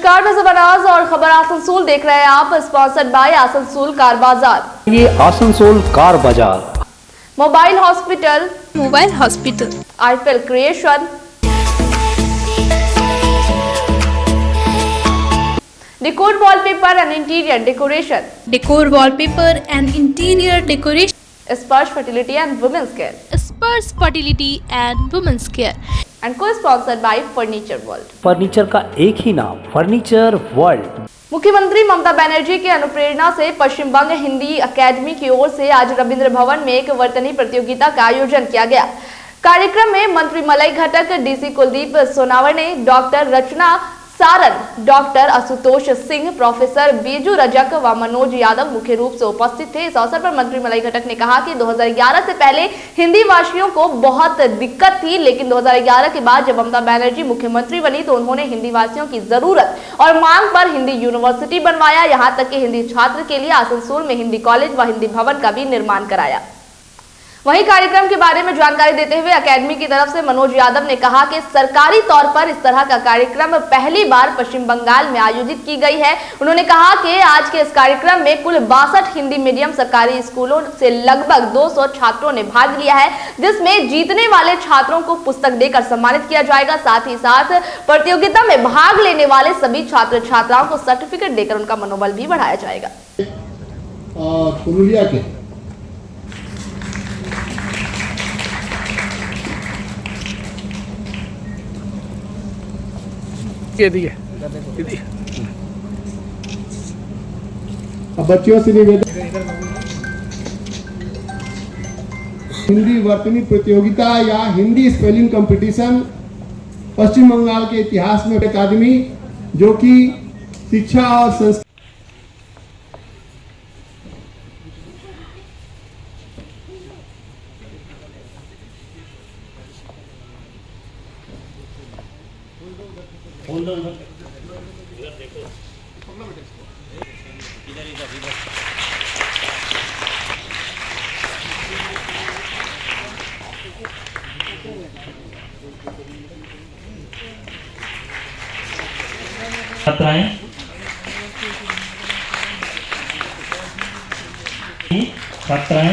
नमस्कार, मैं ज़बरदस्त और खबर आसनसोल देख रहे हैं आप, स्पॉन्सर्ड बाय आसनसोल कार बाजार। ये आसनसोल कार बाजार, मोबाइल हॉस्पिटल, आईफिल creation, decor wallpaper and interior decoration, Sparsh fertility and women's care, and co sponsored by furniture world. Furniture का एक ही नाम, फर्नीचर वर्ल्ड। मुख्यमंत्री ममता बनर्जी की अनुप्रेरणा से पश्चिम बंग हिंदी अकेडमी की ओर से आज रविंद्र भवन में एक वर्तनी प्रतियोगिता का आयोजन किया गया। कार्यक्रम में मंत्री मलय घटक, डीसी कुलदीप सोनावर ने डॉक्टर रचना सारन, डॉक्टर आशुतोष सिंह, प्रोफेसर बीजू रजक व मनोज यादव मुख्य रूप से उपस्थित थे। इस अवसर पर मंत्री मलय घटक ने कहा कि 2011 से पहले हिंदी भाषियों को बहुत दिक्कत थी, लेकिन 2011 के बाद जब ममता बनर्जी मुख्यमंत्री बनी तो उन्होंने हिंदी भाषियों की जरूरत और मांग पर हिंदी यूनिवर्सिटी बनवाया। यहाँ तक कि हिंदी छात्र के लिए आसनसोल में हिंदी कॉलेज व हिंदी भवन का भी निर्माण कराया। वहीं कार्यक्रम के बारे में जानकारी देते हुए अकेडमी की तरफ से मनोज यादव ने कहा कि सरकारी तौर पर इस तरह का कार्यक्रम पहली बार पश्चिम बंगाल में आयोजित की गई है। उन्होंने कहा कि आज के इस कार्यक्रम में कुल 62 हिंदी मीडियम सरकारी स्कूलों से लगभग 200 छात्रों ने भाग लिया है, जिसमें जीतने वाले छात्रों को पुस्तक देकर सम्मानित किया जाएगा। साथ ही साथ प्रतियोगिता में भाग लेने वाले सभी छात्र छात्राओं को सर्टिफिकेट देकर उनका मनोबल भी बढ़ाया जाएगा। अब बच्चों से निवेदन, हिंदी वर्तनी प्रतियोगिता या हिंदी स्पेलिंग कंपटीशन पश्चिम बंगाल के इतिहास में अकादमी जो कि शिक्षा और संस्कृति छात्राएं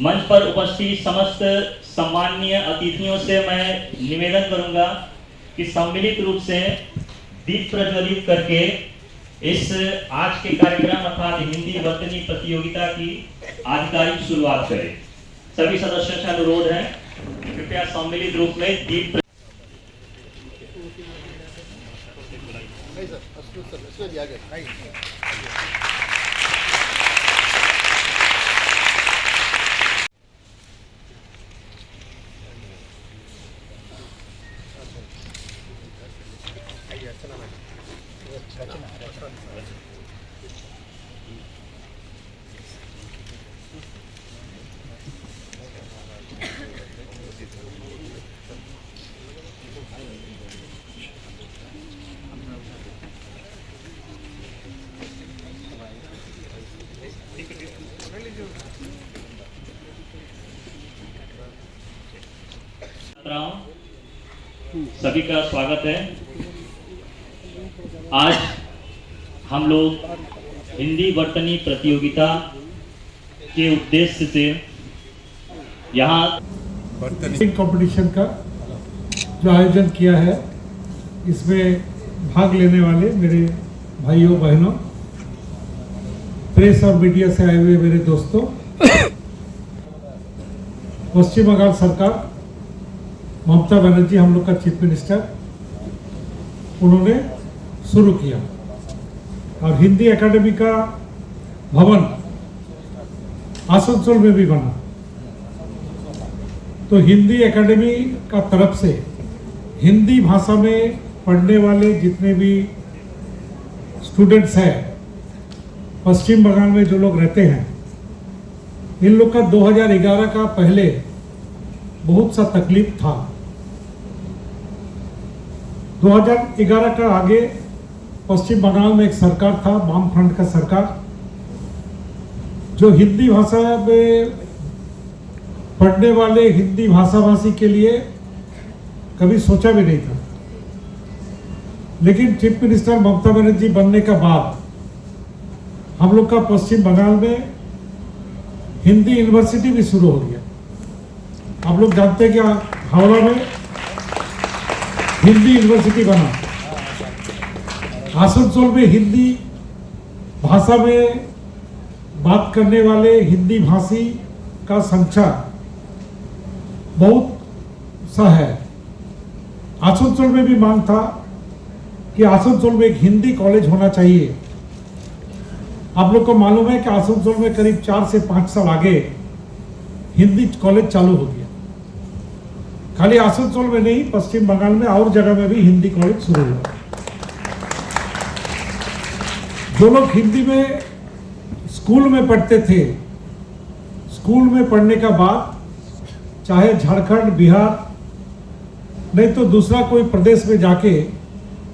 मंच पर उपस्थित समस्त सम्माननीय अतिथियों से मैं निवेदन करूंगा कि सम्मिलित रूप से दीप प्रज्वलित करके इस आज के कार्यक्रम अर्थात हिंदी वर्तनी प्रतियोगिता की आधिकारिक शुरुआत करें। सभी सदस्यों से अनुरोध है, कृपया सम्मिलित रूप में दीप सभी का स्वागत है। आज हम लोग हिंदी वर्तनी प्रतियोगिता के उद्देश्य से यहाँ कंपटीशन का जो आयोजन किया है, इसमें भाग लेने वाले मेरे भाइयों बहनों, प्रेस और मीडिया से आए हुए मेरे दोस्तों, पश्चिम बंगाल सरकार, ममता बनर्जी हम लोग का चीफ मिनिस्टर, उन्होंने शुरू किया और हिंदी एकेडमी का भवन आसनसोल में भी बना। तो हिंदी एकेडमी का तरफ से हिंदी भाषा में पढ़ने वाले जितने भी स्टूडेंट्स हैं पश्चिम बंगाल में जो लोग रहते हैं, इन लोग का 2011 का पहले बहुत सा तकलीफ था। 2011 का आगे पश्चिम बंगाल में एक सरकार था, वामफ्रंट का सरकार, जो हिंदी भाषा में पढ़ने वाले हिंदी भाषाभाषी के लिए कभी सोचा भी नहीं था। लेकिन चीफ मिनिस्टर ममता बनर्जी बनने के बाद हम लोग का पश्चिम बंगाल में हिंदी यूनिवर्सिटी भी शुरू हो गया। आप लोग जानते हैं कि हावड़ा में हिंदी यूनिवर्सिटी बना, आसनसोल में हिंदी भाषा में बात करने वाले हिंदी भाषी का संख्या बहुत सा है। आसनसोल में भी मांग था कि आसनसोल में एक हिंदी कॉलेज होना चाहिए। आप लोग को मालूम है कि आसनसोल में करीब 4 से 5 साल आगे हिंदी कॉलेज चालू हो गया। खाली आसनसोल में नहीं, पश्चिम बंगाल में और जगह में भी हिंदी कॉलेज शुरू हुआ। जो लोग हिंदी में स्कूल में पढ़ते थे, स्कूल में पढ़ने का बाद चाहे झारखंड, बिहार नहीं तो दूसरा कोई प्रदेश में जाके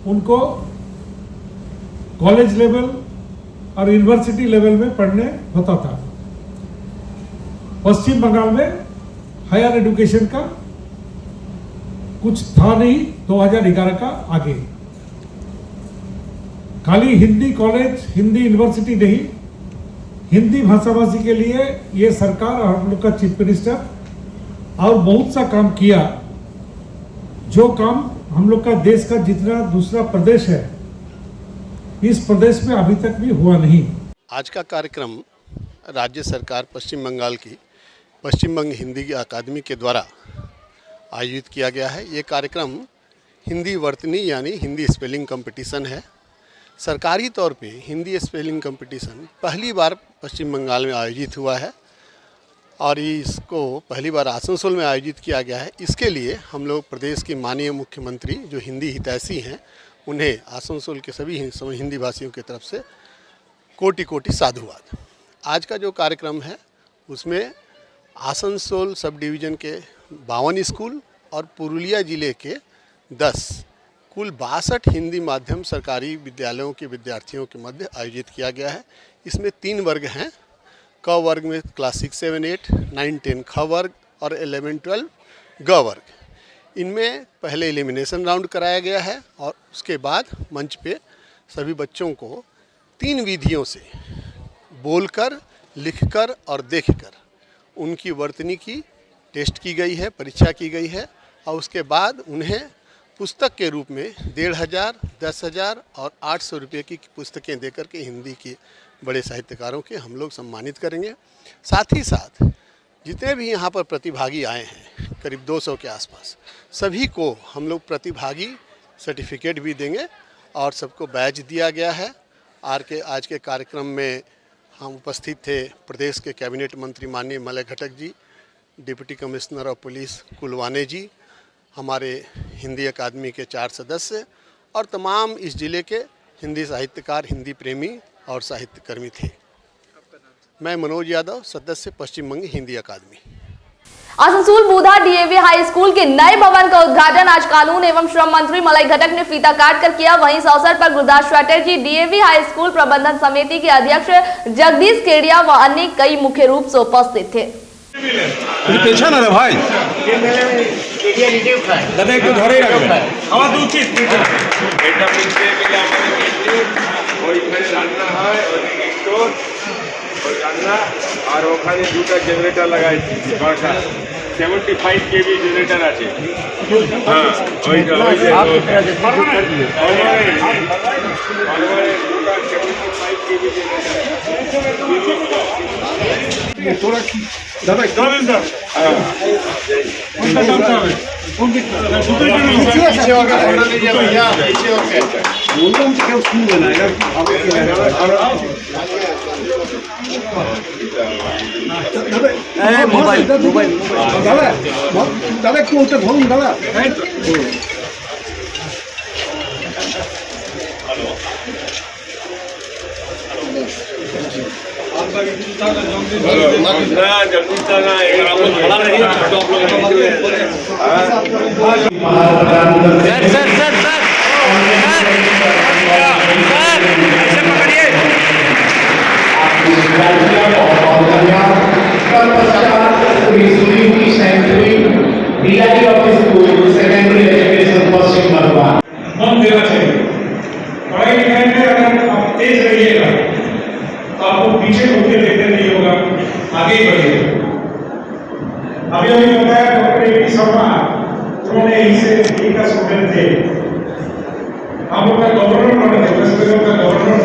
उनको कॉलेज लेवल और यूनिवर्सिटी लेवल में पढ़ने होता था। पश्चिम बंगाल में हायर एजुकेशन का कुछ था नहीं 2011 का आगे। खाली हिंदी कॉलेज, हिंदी यूनिवर्सिटी नहीं, हिंदी भाषाभाषी के लिए ये सरकार और हम लोग का चीफ मिनिस्टर और बहुत सा काम किया, जो काम हम लोग का देश का जितना दूसरा प्रदेश है, इस प्रदेश में अभी तक भी हुआ नहीं। आज का कार्यक्रम राज्य सरकार पश्चिम बंगाल की पश्चिम बंग हिंदी अकादमी के द्वारा आयोजित किया गया है। ये कार्यक्रम हिंदी वर्तनी यानी हिंदी स्पेलिंग कंपटीशन है। सरकारी तौर पे हिंदी स्पेलिंग कंपटीशन पहली बार पश्चिम बंगाल में आयोजित हुआ है और इसको पहली बार आसनसोल में आयोजित किया गया है। इसके लिए हम लोग प्रदेश के माननीय मुख्यमंत्री जो हिंदी हितैषी हैं, उन्हें आसनसोल के सभी हिंदी भाषियों की तरफ से कोटि कोटि साधुवाद। आज का जो कार्यक्रम है उसमें आसनसोल सब डिवीज़न के 52 स्कूल और पुरुलिया जिले के 10 कुल 62 हिंदी माध्यम सरकारी विद्यालयों के विद्यार्थियों के मध्य आयोजित किया गया है। इसमें 3 वर्ग हैं। क वर्ग में क्लास 6, 7, 8, 9, 10 ख वर्ग और 11, 12 ग वर्ग। इनमें पहले एलिमिनेशन राउंड कराया गया है और उसके बाद मंच पे सभी बच्चों को 3 विधियों से बोलकर, लिखकर और देखकर उनकी वर्तनी की टेस्ट की गई है, परीक्षा की गई है और उसके बाद उन्हें पुस्तक के रूप में 1,500, 10,000 और 800 रुपये की पुस्तकें देकर के हिंदी के बड़े साहित्यकारों के हम लोग सम्मानित करेंगे। साथ ही साथ जितने भी यहाँ पर प्रतिभागी आए हैं, करीब 200 के आसपास, सभी को हम लोग प्रतिभागी सर्टिफिकेट भी देंगे और सबको बैज दिया गया है। आज के कार्यक्रम में हम उपस्थित थे प्रदेश के कैबिनेट मंत्री माननीय मलय घटक जी, डिप्टी कमिश्नर ऑफ पुलिस कुलवाने जी, हमारे हिंदी अकादमी के 4 सदस्य और तमाम इस जिले के हिंदी साहित्यकार, हिंदी प्रेमी और साहित्यकर्मी थे। मैं मनोज यादव, सदस्य पश्चिम बंग हिंदी अकादमी। आसनसोल बूधा डीएवी हाई स्कूल के नए भवन का उद्घाटन आज कानून एवं श्रम मंत्री मलय घटक ने फीता काट कर किया। वहीं इस अवसर पर Gurdas Chatterjee DAV high school प्रबंधन समिति के अध्यक्ष जगदीश केडिया व अन्य कई मुख्य रूप से उपस्थित थे। পেছন রে ভাই দাদা একটু ধরেই রাখবেন আমার তো উচিত এটা মিলতে গেলে আমাদের কিন্তু ওইখানে রান্না হয়, ওইদিকে স্টোর, ওই রান্না আর ওখানে 2টা জেনারেটর লাগাইছি, 12টা 75 কেভি জেনারেটর আছে। হ্যাঁ ওইটা ওই যে দুটা 75 কেভি জেনারেটর। তোরা কি দাদা চলেন স্যার, কোনটা জানতে হবে কোন দিকটা পিছিয়ে ওকে ফটো নিয়ে যাবে, পিছিয়ে ওকে বললাম কেউ শুনবে না, এরা কি ভাবে কি দাদা একটু ওটা ধরুন দাদা। मन देना चाहिए। पढ़ाई लिखाई में अगर आप तेज रहिएगा तो आपको पीछे होकर देखने नहीं होगा, आगे ही बढ़िएगा। अभी अभी बताया डॉक्टर ए.पी. शर्मा, उन्होंने इसे का स्टूडेंट थे, हम लोग का गवर्नर बने थे, वेस्ट बंगाल का गवर्नर।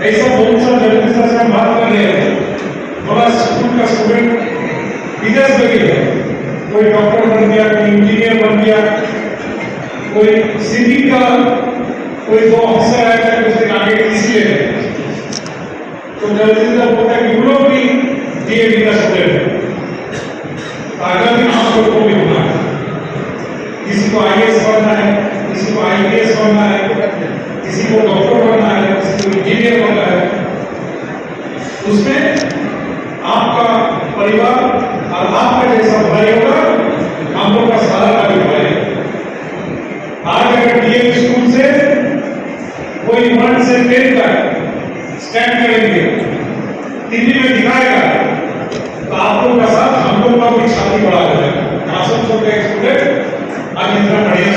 ऐसा बहुत सा जर्नलिस्ट से हम बात कर रहे हैं, बड़ा स्कूल का स्टूडेंट विदेश में गया, कोई डॉक्टर बन गया, कोई इंजीनियर बन गया, कोई सिविल का कोई दो अफसर आया था, उसके आगे किसी है तो जल्दी से बोलता है कि लोग भी डीएडी का स्टूडेंट है, अगर भी हम लोग को भी होना है, किसी को आईएएस बनना है, किसी को आईपीएस बनना है, किसी को डॉक्टर बनना है, किसी को इंजीनियर बनना है, उसमें आपका परिवार और आपका जैसा भाई होगा, हम लोग का सारा का भी भाई। आज अगर डीएवी स्कूल से कोई 1 से 10 तक स्टैंड करेंगे, टीवी में दिखाएगा, तो आप लोग का साथ हम लोग का भी छाती बढ़ा जाएगा। आसनसोल का एक स्टूडेंट आज इतना बढ़िया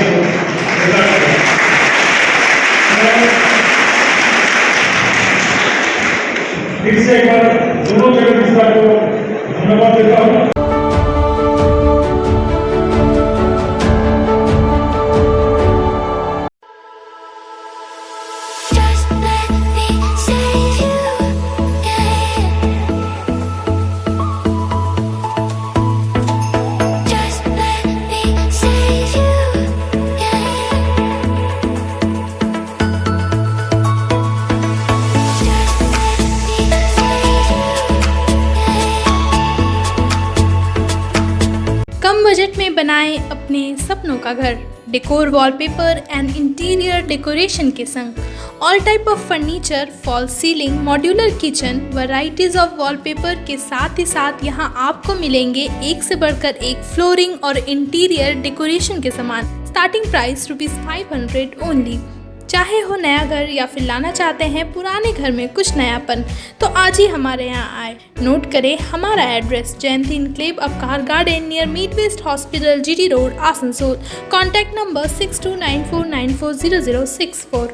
फिर से एक बार दोनों जगह को धन्यवाद देता हूँ। कम बजट में बनाएं अपने सपनों का घर। Decor, wallpaper and interior decoration के संग all type of furniture, fall ceiling, modular kitchen, varieties of wallpaper के साथ ही साथ यहाँ आपको मिलेंगे एक से बढ़कर एक फ्लोरिंग और इंटीरियर डेकोरेशन के सामान। Starting price ₹500 only. चाहे हो नया घर या फिर लाना चाहते हैं पुराने घर में कुछ नयापन, तो आज ही हमारे यहाँ आए। नोट करें हमारा address, Jayanti enclave Avkar garden near meet west hospital, GT road, Asansol. Contact number 6294940064।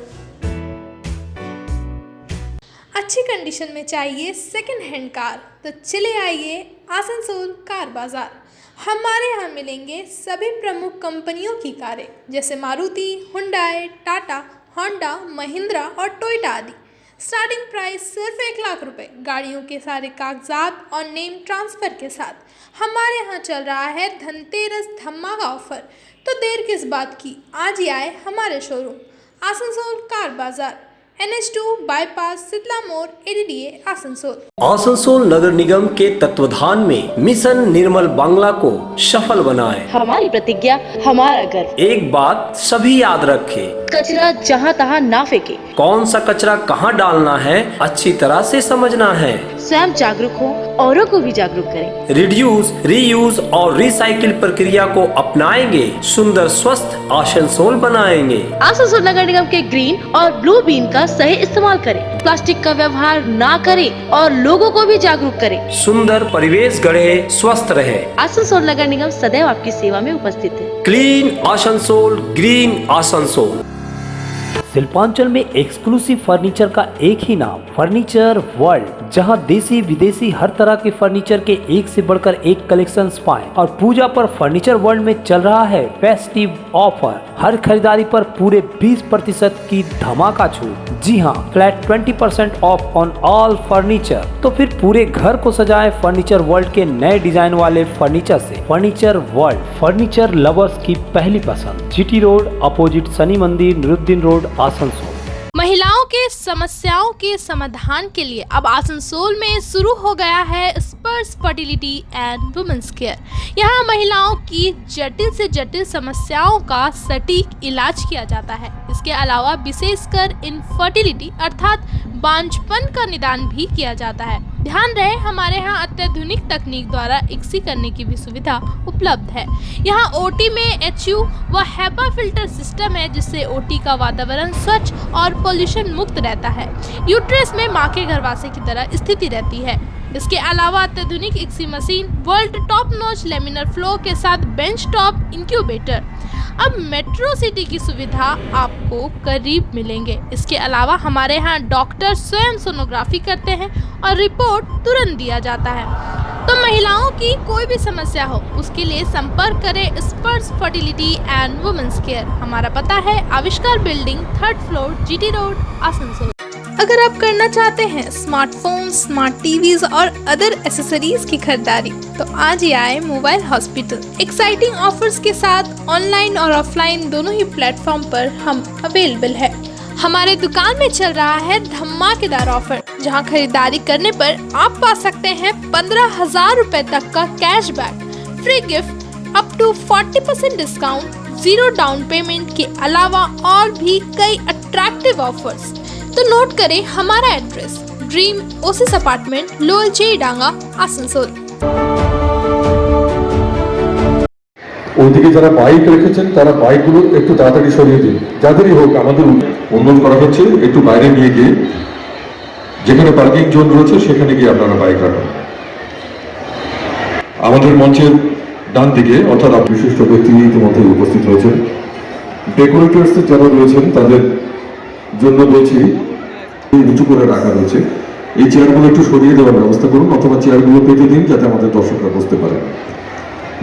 अच्छी कंडीशन में चाहिए सेकंड हैंड कार, तो चले आइए आसनसोल कार बाजार। हमारे यहाँ मिलेंगे सभी प्रमुख कंपनियों की कारें जैसे मारुति, हुंडई, टाटा, होंडा, महिंद्रा और टोयोटा आदि। स्टार्टिंग प्राइस सिर्फ 1 लाख रुपए। गाड़ियों के सारे कागजात और नेम ट्रांसफ़र के साथ हमारे यहाँ चल रहा है धनतेरस धमाका ऑफर। तो देर किस बात की, आज ही आए हमारे शोरूम आसनसोल कार बाजार, NH2 बाईपास, शीतला मोड़, ADDA आसनसोल। आसनसोल नगर निगम के तत्वाधान में मिशन निर्मल बांग्ला को सफल बनाएं। हमारी प्रतिज्ञा, हमारा गर्व। एक बात सभी याद रखें, कचरा जहाँ तहाँ ना फेंके। कौन सा कचरा कहाँ डालना है अच्छी तरह से समझना है। स्वयं जागरूक हो, औरों को भी जागरूक करें। रिड्यूस, रीयूज और रिसाइकिल प्रक्रिया को अपनाएंगे, सुंदर स्वस्थ आसनसोल बनाएंगे। आसनसोल नगर निगम के ग्रीन और ब्लू बीन का सही इस्तेमाल करें। प्लास्टिक का व्यवहार ना करें और लोगों को भी जागरूक करें। सुंदर परिवेश गढ़े, स्वस्थ रहे। आसनसोल नगर निगम सदैव आपकी सेवा में उपस्थित है। Clean Asansol, green Asansol. शिल्पांचल में एक्सक्लूसिव फर्नीचर का एक ही नाम, फर्नीचर वर्ल्ड, जहां देसी विदेशी हर तरह के फर्नीचर के एक से बढ़कर एक कलेक्शन पाएं। और पूजा पर फर्नीचर वर्ल्ड में चल रहा है फेस्टिव ऑफर। हर खरीदारी पर पूरे 20% की धमाका छूट। जी हां, flat 20% of on all furniture. तो फिर पूरे घर को सजाए फर्नीचर वर्ल्ड के नए डिजाइन वाले फर्नीचर से। फर्नीचर वर्ल्ड, फर्नीचर लवर्स की पहली पसंद। जीटी रोड, अपोजिट शनि मंदिर, निरुद्दीन रोड, आसनसोल। महिलाओं महिलाओं के समस्याओं के समाधान के लिए अब आसनसोल में शुरू हो गया है स्पर्श फर्टिलिटी एंड वुमेन्स केयर। यहाँ महिलाओं की जटिल से जटिल समस्याओं का सटीक इलाज किया जाता है। इसके अलावा विशेषकर इनफर्टिलिटी अर्थात बांझपन का निदान भी किया जाता है। ध्यान रहे, हमारे यहाँ अत्याधुनिक तकनीक द्वारा इक्सी करने की भी सुविधा उपलब्ध है। यहाँ ओटी में HU व हेपा फिल्टर सिस्टम है, जिससे ओटी का वातावरण स्वच्छ और पोल्यूशन मुक्त रहता है। यूट्रस में माँ के गर्भाशय की तरह स्थिति रहती है। इसके अलावा अत्याधुनिक ICSI machine, world top notch laminar flow के साथ बेंच टॉप इंक्यूबेटर। अब मेट्रो सिटी की सुविधा आपको करीब मिलेंगे। इसके अलावा हमारे यहाँ डॉक्टर स्वयं सोनोग्राफी करते हैं और रिपोर्ट तुरंत दिया जाता है। तो महिलाओं की कोई भी समस्या हो, उसके लिए संपर्क करें स्पर्श फर्टिलिटी एंड वुमेन्स केयर। हमारा पता है आविष्कार building, 3rd floor, GT road, Asansol. अगर आप करना चाहते हैं स्मार्टफोन, स्मार्ट टीवीज और अदर एसेसरीज की खरीदारी, तो आज ही आए मोबाइल हॉस्पिटल। एक्साइटिंग ऑफर्स के साथ ऑनलाइन और ऑफलाइन दोनों ही प्लेटफॉर्म पर हम अवेलेबल है। हमारे दुकान में चल रहा है धमाकेदार ऑफर, जहां खरीदारी करने पर आप पा सकते हैं 15,000 रुपए तक का cashback, free gift, up to 40% discount, 0 down payment के अलावा और भी कई अट्रैक्टिव ऑफर्स। तो नोट करें हमारा address, dream oasis apartment, lower जे डांगा, आसनसोल। ওইদিকে যারা বাইক রেখেছেন তারা বাইকগুলো একটু তাড়াতাড়ি সরিয়ে দিন, যাদেরই হোক। আমাদের অনুরোধ করা হচ্ছে একটু বাইরে নিয়ে গিয়ে যেখানে পার্কিং জোন রয়েছে সেখানে গিয়ে আপনারা বাইক রাখুন। আমাদের মঞ্চের ডান দিকে অর্থাৎ বিশিষ্ট ব্যক্তি ইতিমধ্যে উপস্থিত রয়েছেন। ডেকোরেটরস যারা রয়েছেন তাদের জন্য বলছি উঁচু করে রাখা রয়েছে, এই চেয়ারগুলো একটু সরিয়ে দেওয়ার ব্যবস্থা করুন, অথবা চেয়ারগুলো পেতে দিন যাতে আমাদের দর্শকরা বসতে পারে।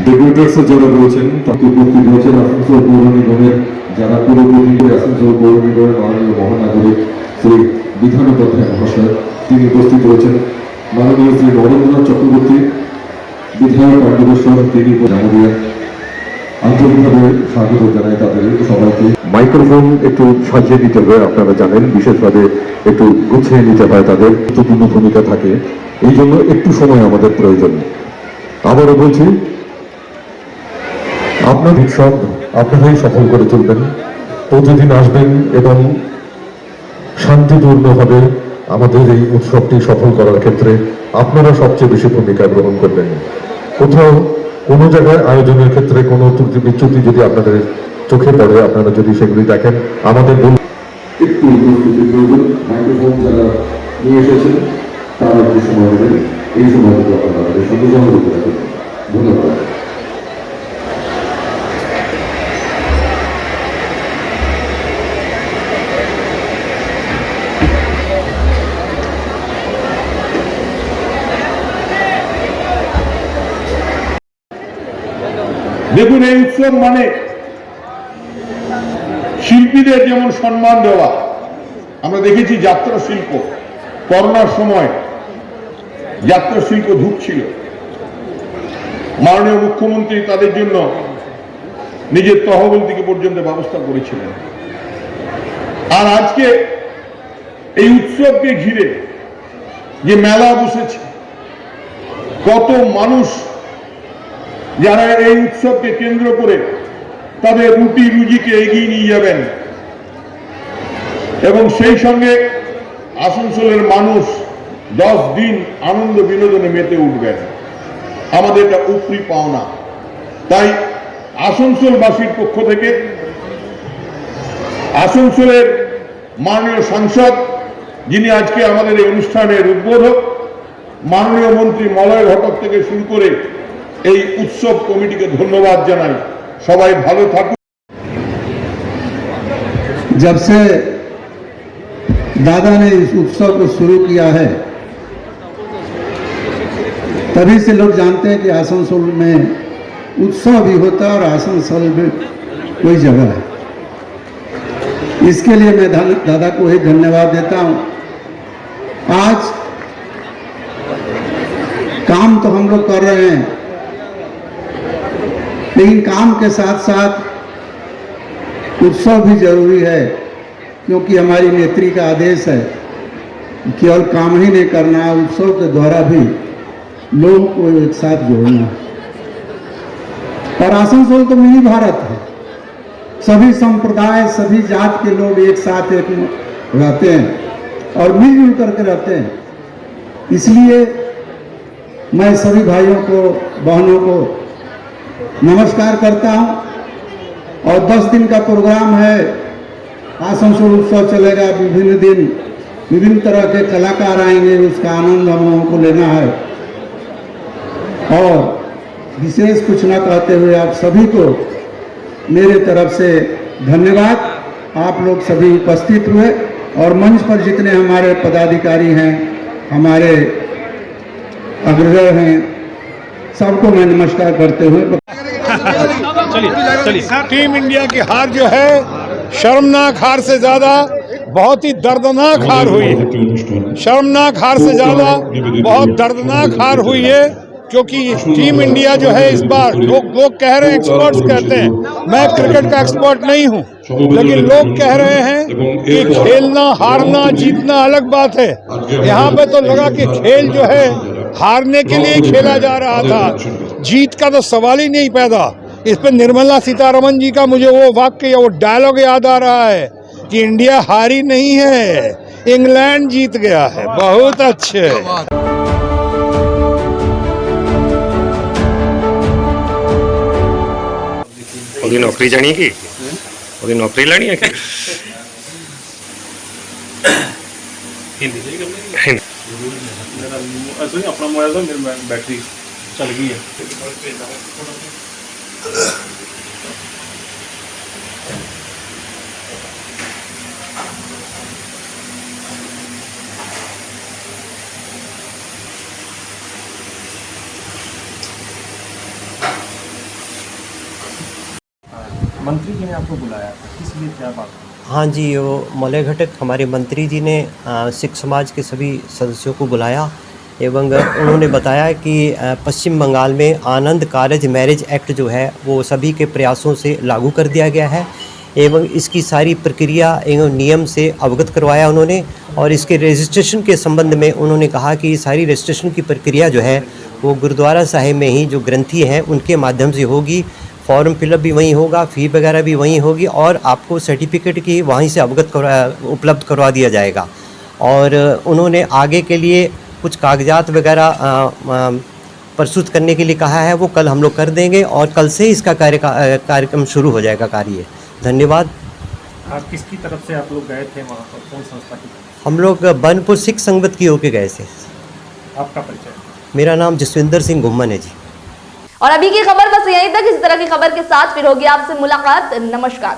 ডেকোরেটরস যারা রয়েছেন তাকে উপস্থিত রয়েছেন আসানসোল পৌর নিগমের যারা পুরোপুরি আসানসোল পৌর নিগমের মাননীয় মহানাগরিক শ্রী বিধান উপাধ্যায় মহাশয়, তিনি উপস্থিত রয়েছেন। মাননীয় শ্রী নরেন্দ্রনাথ চক্রবর্তী বিধায়ক কার্যদর্শক, তিনি আমাদের আন্তরিকভাবে স্বাগত জানাই তাদের সবাইকে। মাইক্রোফোন একটু সাজিয়ে দিতে হবে, আপনারা জানেন বিশেষভাবে একটু গুছিয়ে নিতে হয়, তাদের গুরুত্বপূর্ণ ভূমিকা থাকে, এই জন্য একটু সময় আমাদের প্রয়োজন। আবারও বলছি, আপনার উৎসব আপনারাই সফল করে তুলবেন, প্রতিদিন আসবেন এবং শান্তিপূর্ণভাবে আমাদের এই উৎসবটি সফল করার ক্ষেত্রে আপনারা সবচেয়ে বেশি ভূমিকা গ্রহণ করবেন। কোথাও কোনো জায়গায় আয়োজনের ক্ষেত্রে কোনো ত্রুটি বিচ্যুতি যদি আপনাদের চোখে পড়ে, আপনারা যদি সেগুলি দেখেন আমাদের একটু উপস্থিতি প্রয়োজন। মাইক্রোফোন যারা নিয়ে এসেছেন তারা একটু সময় দেবেন, এই সময়টুকু আপনারা আমাদের সঙ্গে সহযোগিতা করবেন। ধন্যবাদ। দেখুন, এই উৎসব মানে শিল্পীদের যেমন সম্মান দেওয়া। আমরা দেখেছি যাত্রা শিল্প, করোনার সময় যাত্রা শিল্প ঢুকছিল, মাননীয় মুখ্যমন্ত্রী তাদের জন্য নিজের তহবিল থেকে পর্যন্ত ব্যবস্থা করেছিলেন। আর আজকে এই উৎসবকে ঘিরে যে মেলা বসেছে, কত মানুষ যারা এই উৎসবকে কেন্দ্র করে তাদের রুটি রুজিকে এগিয়ে নিয়ে যাবেন, এবং সেই সঙ্গে আসানসোলের মানুষ 10 দিন আনন্দ বিনোদনে মেতে উঠবেন, আমাদের এটা উপরি পাওনা। তাই আসানসোলবাসীর পক্ষ থেকে আসানসোলের মাননীয় সাংসদ, যিনি আজকে আমাদের এই অনুষ্ঠানের উদ্বোধক, মাননীয় মন্ত্রী মলয় ঘটক থেকে শুরু করে এই उत्सव कमिटी के धन्यवाद জানাই। সবাই ভালো থাকুন। जब से दादा ने इस उत्सव को शुरू किया है, तभी से लोग जानते हैं कि आसनसोल में उत्सव भी होता है और आसनसोल में कोई जगह है। इसके लिए मैं दादा को ही धन्यवाद देता हूं। आज काम तो हम लोग कर रहे हैं, लेकिन काम के साथ साथ उत्सव भी जरूरी है। क्योंकि हमारी नेत्री का आदेश है केवल काम ही नहीं करना, उत्सव के द्वारा भी लोगों को एक साथ जोड़ना। और आसनसोल तो मिनी भारत है, सभी संप्रदाय सभी जात के लोग एक साथ एक रहते हैं और मिलजुल करके रहते हैं। इसलिए मैं सभी भाइयों को बहनों को नमस्कार करता हूं। और 10 दिन का प्रोग्राम है, आसनसोल उत्सव चलेगा, विभिन्न दिन विभिन्न तरह के कलाकार आएंगे, उसका आनंद हम लोगों को लेना है। और विशेष कुछ न कहते हुए आप सभी को मेरे तरफ से धन्यवाद। आप लोग सभी उपस्थित हुए और मंच पर जितने हमारे पदाधिकारी हैं, हमारे अग्रसर हैं, सबको मैं नमस्कार करते हुए टीम इंडिया की हार जो है शर्मनाक हार से ज्यादा बहुत ही दर्दनाक हार हुई है। शर्मनाक हार से ज्यादा बहुत दर्दनाक हार हुई है, क्योंकि टीम इंडिया जो है इस बार लोग कह रहे हैं, एक्सपर्ट्स कहते हैं, मैं क्रिकेट का एक्सपर्ट नहीं हूं, लेकिन लोग कह रहे हैं कि खेलना हारना जीतना अलग बात है। यहाँ पे तो लगा कि खेल जो है हारने के लिए खेला जा रहा था, जीत का तो सवाल ही नहीं पैदा। इस पे निर्मला सीतारमण जी का मुझे वो वाक्य, वो डायलॉग याद आ रहा है कि इंडिया हारी नहीं है, इंग्लैंड जीत गया है। बहुत अच्छे। ਉਹਦੀ ਨੌਕਰੀ ਜਾਣੀ ਕੀ ਉਹਦੀ ਨੌਕਰੀ ਲੈਣੀ ਹੈ ਕਿ ਹਿੰਦੀ असली अपना मोबाइल था, मेरी बैटरी चल गई है। मंत्री जी ने आपको बुलाया था, किस लिए, क्या बात? हाँ जी, वो मलय घटक हमारे मंत्री जी ने सिख समाज के सभी सदस्यों को बुलाया एवं उन्होंने बताया कि पश्चिम बंगाल में आनंद कारज मैरिज एक्ट जो है वो सभी के प्रयासों से लागू कर दिया गया है एवं इसकी सारी प्रक्रिया एवं नियम से अवगत करवाया उन्होंने। और इसके रजिस्ट्रेशन के संबंध में उन्होंने कहा कि सारी रजिस्ट्रेशन की प्रक्रिया जो है वो गुरुद्वारा साहिब में ही जो ग्रंथी हैं उनके माध्यम से होगी, फॉर्म फिलअप भी वहीं होगा, फ़ी वगैरह भी वहीं होगी और आपको सर्टिफिकेट की वहीं से उपलब्ध करवा दिया जाएगा। और उन्होंने आगे के लिए कुछ कागजात वगैरह प्रस्तुत करने के लिए कहा है, वो कल हम लोग कर देंगे और कल से इसका कार्यक्रम शुरू हो जाएगा कार्य। धन्यवाद। आप किसकी तरफ से आप लोग गए थे वहाँ पर, कौन संस्था की? हम लोग बनपुर सिख संगत की होके गए थे। आपका परिचय? मेरा नाम जसविंदर सिंह घुम्मन है जी। और अभी की खबर बस यहीं तक। इस तरह की खबर के साथ फिर होगी आपसे मुलाकात। नमस्कार।